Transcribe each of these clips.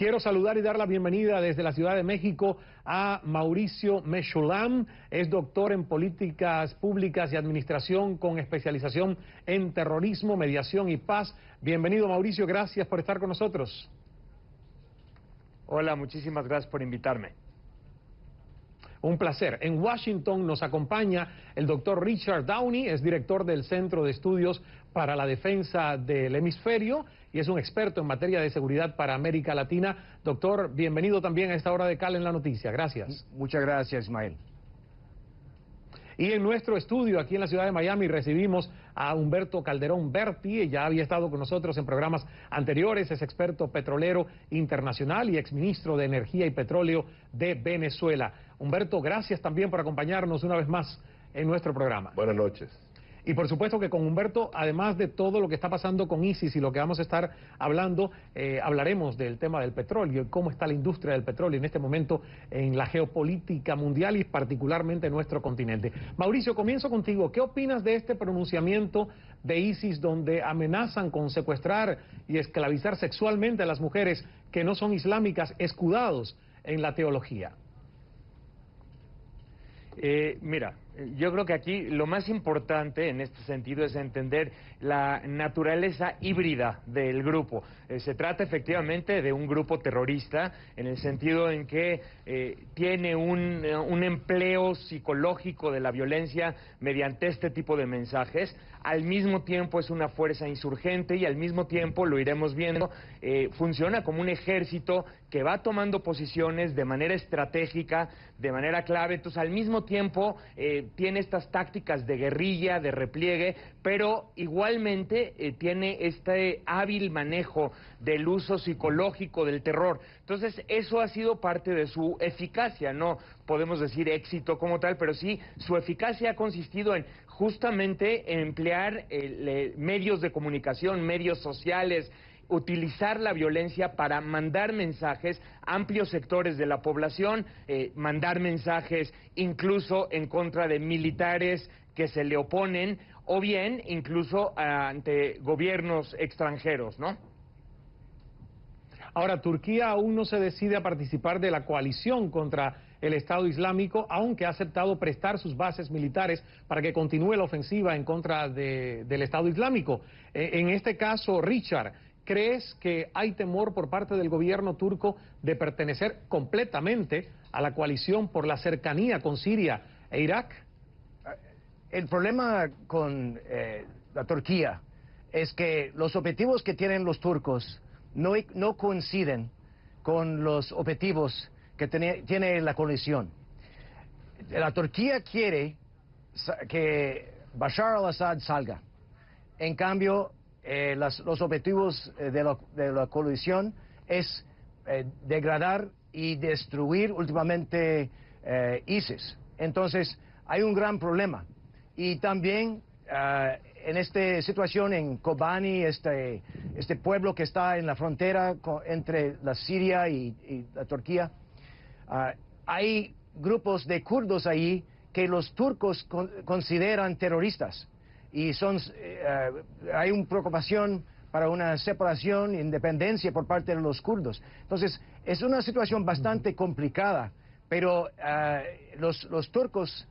Quiero saludar y dar la bienvenida desde la Ciudad de México a Mauricio Meshulam. Es doctor en políticas públicas y administración con especialización en terrorismo, mediación y paz. Bienvenido, Mauricio, gracias por estar con nosotros. Hola, muchísimas gracias por invitarme. Un placer. En Washington nos acompaña el doctor Richard Downey, es director del Centro de Estudios para la Defensa del Hemisferio y es un experto en materia de seguridad para América Latina. Doctor, bienvenido también a esta hora de Cal en la Noticia. Gracias. Muchas gracias, Ismael. Y en nuestro estudio aquí en la ciudad de Miami recibimos a Humberto Calderón Berti, ya había estado con nosotros en programas anteriores, es experto petrolero internacional y exministro de Energía y Petróleo de Venezuela. Humberto, gracias también por acompañarnos una vez más en nuestro programa. Buenas noches. Y por supuesto que con Humberto, además de todo lo que está pasando con ISIS y lo que vamos a estar hablando, hablaremos del tema del petróleo y cómo está la industria del petróleo en este momento en la geopolítica mundial y particularmente en nuestro continente. Mauricio, comienzo contigo. ¿Qué opinas de este pronunciamiento de ISIS donde amenazan con secuestrar y esclavizar sexualmente a las mujeres que no son islámicas, escudados en la teología? Mira, yo creo que aquí lo más importante en este sentido es entender la naturaleza híbrida del grupo. Se trata efectivamente de un grupo terrorista en el sentido en que tiene un empleo psicológico de la violencia mediante este tipo de mensajes. Al mismo tiempo es una fuerza insurgente y al mismo tiempo, lo iremos viendo, funciona como un ejército que va tomando posiciones de manera estratégica, de manera clave. Entonces, al mismo tiempo tiene estas tácticas de guerrilla, de repliegue, pero igualmente tiene este hábil manejo del uso psicológico del terror. Entonces, eso ha sido parte de su eficacia, no podemos decir éxito como tal, pero sí su eficacia ha consistido en justamente emplear medios de comunicación, medios sociales, utilizar la violencia para mandar mensajes a amplios sectores de la población, mandar mensajes incluso en contra de militares que se le oponen, o bien incluso ante gobiernos extranjeros, ¿no? Ahora, Turquía aún no se decide a participar de la coalición contra el Estado Islámico, aunque ha aceptado prestar sus bases militares para que continúe la ofensiva en contra del Estado Islámico. En este caso, Richard, ¿crees que hay temor por parte del gobierno turco de pertenecer completamente a la coalición por la cercanía con Siria e Irak? El problema con la Turquía es que los objetivos que tienen los turcos no coinciden con los objetivos que tiene la coalición. La Turquía quiere que Bashar al-Assad salga. En cambio, los objetivos de la coalición es degradar y destruir últimamente ISIS. Entonces, hay un gran problema. Y también en esta situación en Kobani, este pueblo que está en la frontera entre la Siria y la Turquía, hay grupos de kurdos ahí que los turcos consideran terroristas. Y hay una preocupación para una separación e independencia por parte de los kurdos. Entonces, es una situación bastante complicada, pero los turcos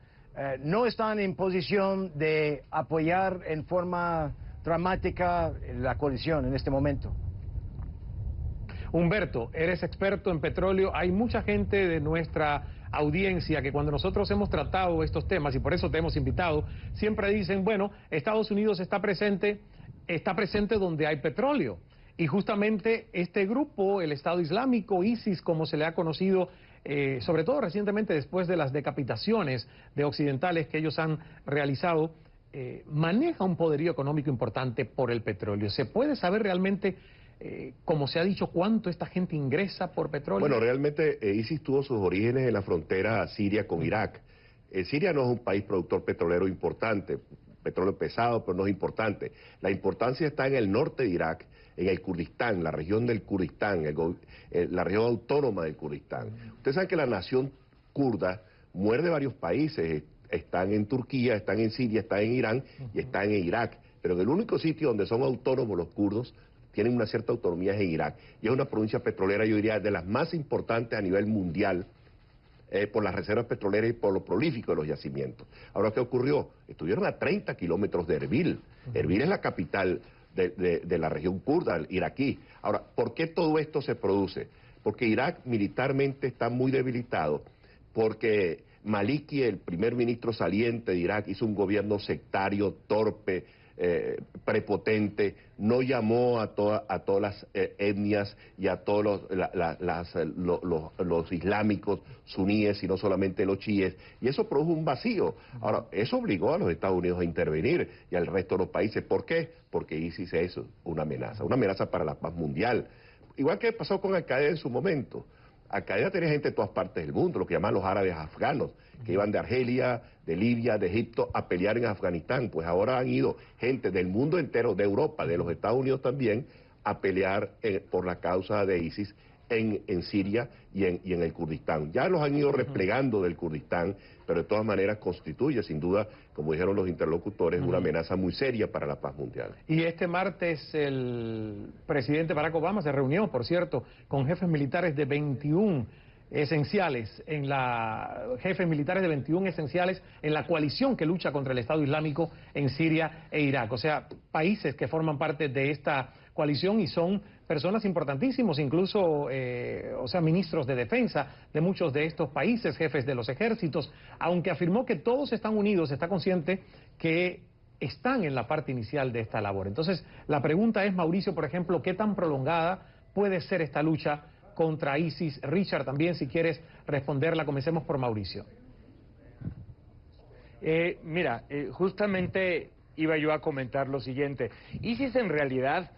no están en posición de apoyar en forma dramática la coalición en este momento. Humberto, eres experto en petróleo. Hay mucha gente de nuestra audiencia que cuando nosotros hemos tratado estos temas, y por eso te hemos invitado, siempre dicen, bueno, Estados Unidos está presente donde hay petróleo. Y justamente este grupo, el Estado Islámico, ISIS, como se le ha conocido, sobre todo recientemente después de las decapitaciones de occidentales que ellos han realizado, maneja un poderío económico importante por el petróleo. ¿Se puede saber realmente, como se ha dicho, cuánto esta gente ingresa por petróleo? Bueno, realmente ISIS tuvo sus orígenes en la frontera siria con Irak. Siria no es un país productor petrolero importante, petróleo pesado, pero no es importante. La importancia está en el norte de Irak, en el Kurdistán, la región del Kurdistán, la región autónoma del Kurdistán. Ustedes saben que la nación kurda muerde varios países, están en Turquía, están en Siria, están en Irán y están en Irak, pero en el único sitio donde son autónomos los kurdos tienen una cierta autonomía en Irak. Y es una provincia petrolera, yo diría, de las más importantes a nivel mundial, por las reservas petroleras y por lo prolífico de los yacimientos. Ahora, ¿qué ocurrió? Estuvieron a 30 kilómetros de Erbil. Erbil es la capital de la región kurda iraquí. Ahora, ¿por qué todo esto se produce? Porque Irak militarmente está muy debilitado, porque Maliki, el primer ministro saliente de Irak, hizo un gobierno sectario, torpe, prepotente, no llamó a todas las etnias y a todos los islámicos suníes, sino solamente los chiíes, y eso produjo un vacío. Ahora, eso obligó a los Estados Unidos a intervenir y al resto de los países. ¿Por qué? Porque ISIS es una amenaza para la paz mundial. Igual que pasó con Al-Qaeda en su momento. Al-Qaeda tenía gente de todas partes del mundo, lo que llaman los árabes afganos, que iban de Argelia, de Libia, de Egipto a pelear en Afganistán. Pues ahora han ido gente del mundo entero, de Europa, de los Estados Unidos también, a pelear por la causa de ISIS en Siria y en el Kurdistán. Ya los han ido replegando del Kurdistán, pero de todas maneras constituye, sin duda, como dijeron los interlocutores, una amenaza muy seria para la paz mundial. Y este martes el presidente Barack Obama se reunió, por cierto, con jefes militares de 21 esenciales en la coalición que lucha contra el Estado Islámico en Siria e Irak. O sea, países que forman parte de esta coalición y son personas importantísimos, incluso, ministros de defensa de muchos de estos países, jefes de los ejércitos, aunque afirmó que todos están unidos, está consciente que están en la parte inicial de esta labor. Entonces, la pregunta es, Mauricio, por ejemplo, ¿qué tan prolongada puede ser esta lucha contra ISIS? Richard, también, si quieres responderla, comencemos por Mauricio. Justamente iba yo a comentar lo siguiente. ISIS en realidad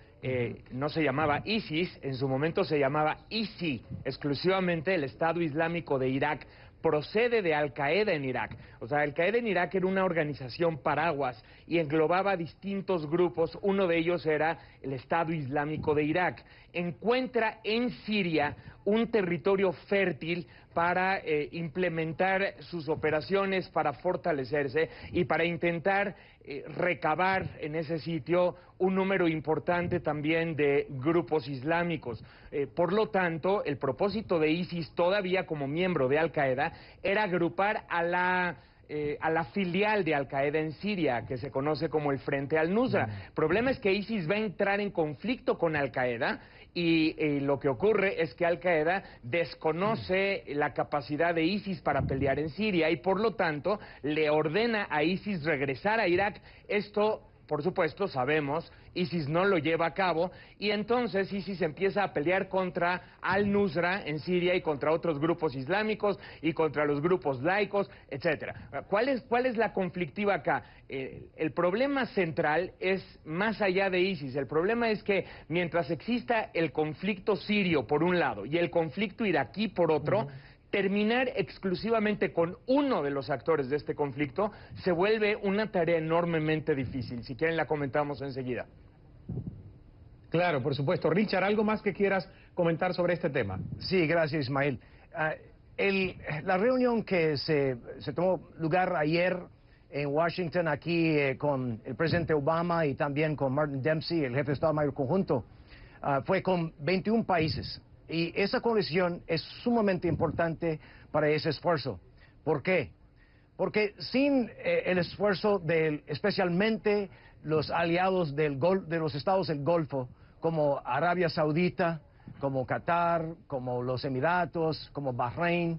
no se llamaba ISIS, en su momento se llamaba ISI, exclusivamente el Estado Islámico de Irak. Procede de Al-Qaeda en Irak. O sea, Al-Qaeda en Irak era una organización paraguas y englobaba distintos grupos. Uno de ellos era el Estado Islámico de Irak. Encuentra en Siria un territorio fértil para implementar sus operaciones, para fortalecerse y para intentar recabar en ese sitio un número importante también de grupos islámicos. Por lo tanto, el propósito de ISIS, todavía como miembro de Al-Qaeda, era agrupar a la filial de Al-Qaeda en Siria, que se conoce como el Frente al-Nusra. El problema es que ISIS va a entrar en conflicto con Al-Qaeda y lo que ocurre es que Al-Qaeda desconoce la capacidad de ISIS para pelear en Siria y por lo tanto le ordena a ISIS regresar a Irak. Esto, por supuesto, sabemos, ISIS no lo lleva a cabo y entonces ISIS empieza a pelear contra Al-Nusra en Siria y contra otros grupos islámicos y contra los grupos laicos, etcétera. ¿Cuál es la conflictiva acá? El problema central es más allá de ISIS. El problema es que mientras exista el conflicto sirio por un lado y el conflicto iraquí por otro, terminar exclusivamente con uno de los actores de este conflicto se vuelve una tarea enormemente difícil. Si quieren la comentamos enseguida. Claro, por supuesto. Richard, ¿algo más que quieras comentar sobre este tema? Sí, gracias, Ismael. La reunión que se tomó lugar ayer en Washington, aquí con el presidente Obama y también con Martin Dempsey, el jefe de Estado Mayor Conjunto, fue con 21 países. Y esa coalición es sumamente importante para ese esfuerzo. ¿Por qué? Porque sin el esfuerzo especialmente los aliados de los estados del Golfo, como Arabia Saudita, como Qatar, como los Emiratos, como Bahrein,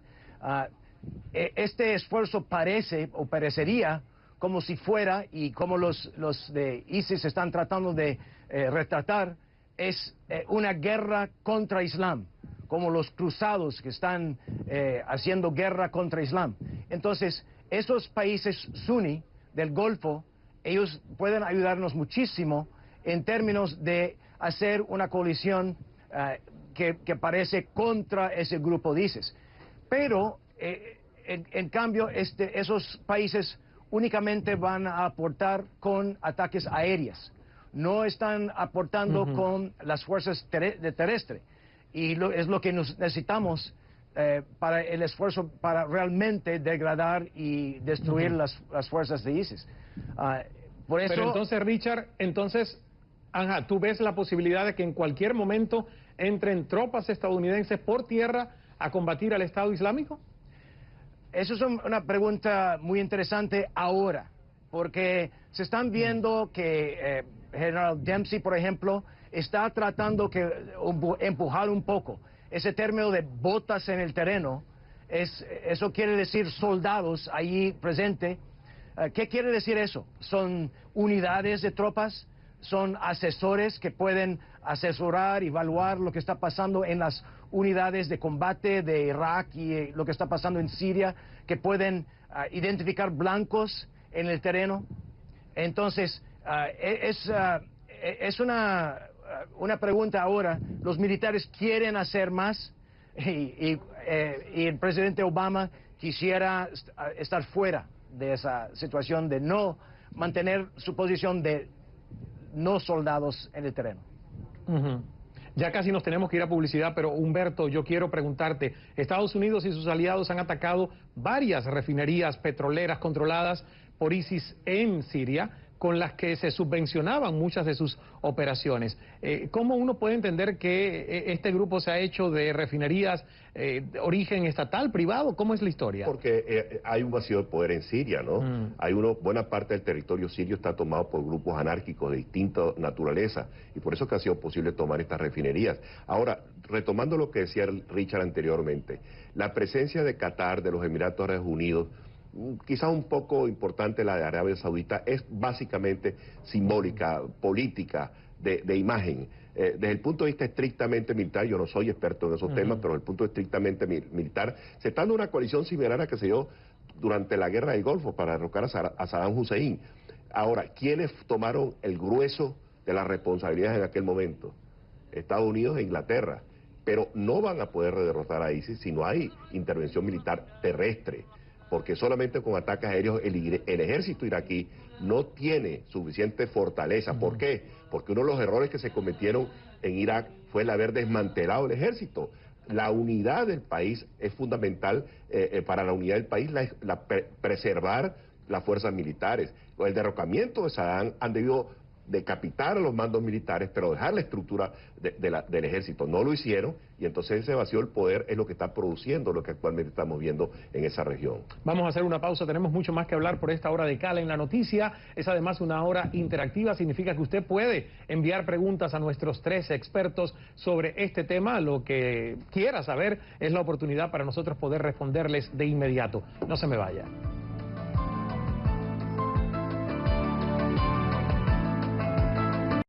este esfuerzo parecería como si fuera, y como los de ISIS están tratando de retratar, es una guerra contra Islam, como los cruzados que están haciendo guerra contra Islam. Entonces, esos países suní del Golfo, ellos pueden ayudarnos muchísimo en términos de hacer una coalición que parece contra ese grupo de ISIS. Pero, en cambio, esos países únicamente van a aportar con ataques aéreos. No están aportando con las fuerzas terrestres. Y es lo que necesitamos para el esfuerzo para realmente degradar y destruir las fuerzas de ISIS. Por eso... Pero entonces, Richard, Anja, ¿tú ves la posibilidad de que en cualquier momento entren tropas estadounidenses por tierra a combatir al Estado Islámico? Eso es una pregunta muy interesante ahora, porque se están viendo que General Dempsey, por ejemplo, está tratando que empujar un poco ese término de botas en el terreno. Eso quiere decir soldados allí presentes. ¿Qué quiere decir eso? Son unidades de tropas, son asesores que pueden asesorar, evaluar lo que está pasando en las unidades de combate de Irak y lo que está pasando en Siria, que pueden identificar blancos en el terreno. Entonces, es una pregunta ahora. Los militares quieren hacer más y el presidente Obama quisiera estar fuera de esa situación de no mantener su posición de no soldados en el terreno. Ya casi nos tenemos que ir a publicidad, pero Humberto, yo quiero preguntarte, Estados Unidos y sus aliados han atacado varias refinerías petroleras controladas por ISIS en Siria, con las que se subvencionaban muchas de sus operaciones. ¿Cómo uno puede entender que este grupo se ha hecho de refinerías de origen estatal, privado? ¿Cómo es la historia? Porque hay un vacío de poder en Siria, ¿no? Buena parte del territorio sirio está tomado por grupos anárquicos de distinta naturaleza, y por eso es que ha sido posible tomar estas refinerías. Ahora, retomando lo que decía Richard anteriormente, la presencia de Qatar, de los Emiratos Árabes Unidos, quizás un poco importante la de Arabia Saudita, es básicamente simbólica, política, de imagen. Desde el punto de vista estrictamente militar, yo no soy experto en esos temas, pero desde el punto estrictamente militar, se está dando una coalición similar a que se dio durante la Guerra del Golfo para derrocar a Saddam Hussein. Ahora, ¿quiénes tomaron el grueso de las responsabilidades en aquel momento? Estados Unidos e Inglaterra. Pero no van a poder derrotar a ISIS si no hay intervención militar terrestre, porque solamente con ataques aéreos el ejército iraquí no tiene suficiente fortaleza. ¿Por qué? Porque uno de los errores que se cometieron en Irak fue el haber desmantelado el ejército. La unidad del país es fundamental para la unidad del país, preservar las fuerzas militares. Con el derrocamiento de Saddam han debido decapitar a los mandos militares, pero dejar la estructura del ejército. No lo hicieron, y entonces ese vacío del poder es lo que está produciendo lo que actualmente estamos viendo en esa región. Vamos a hacer una pausa, tenemos mucho más que hablar por esta hora de Cala en la Noticia. Es además una hora interactiva, significa que usted puede enviar preguntas a nuestros 3 expertos sobre este tema. Lo que quiera saber es la oportunidad para nosotros poder responderles de inmediato. No se me vaya.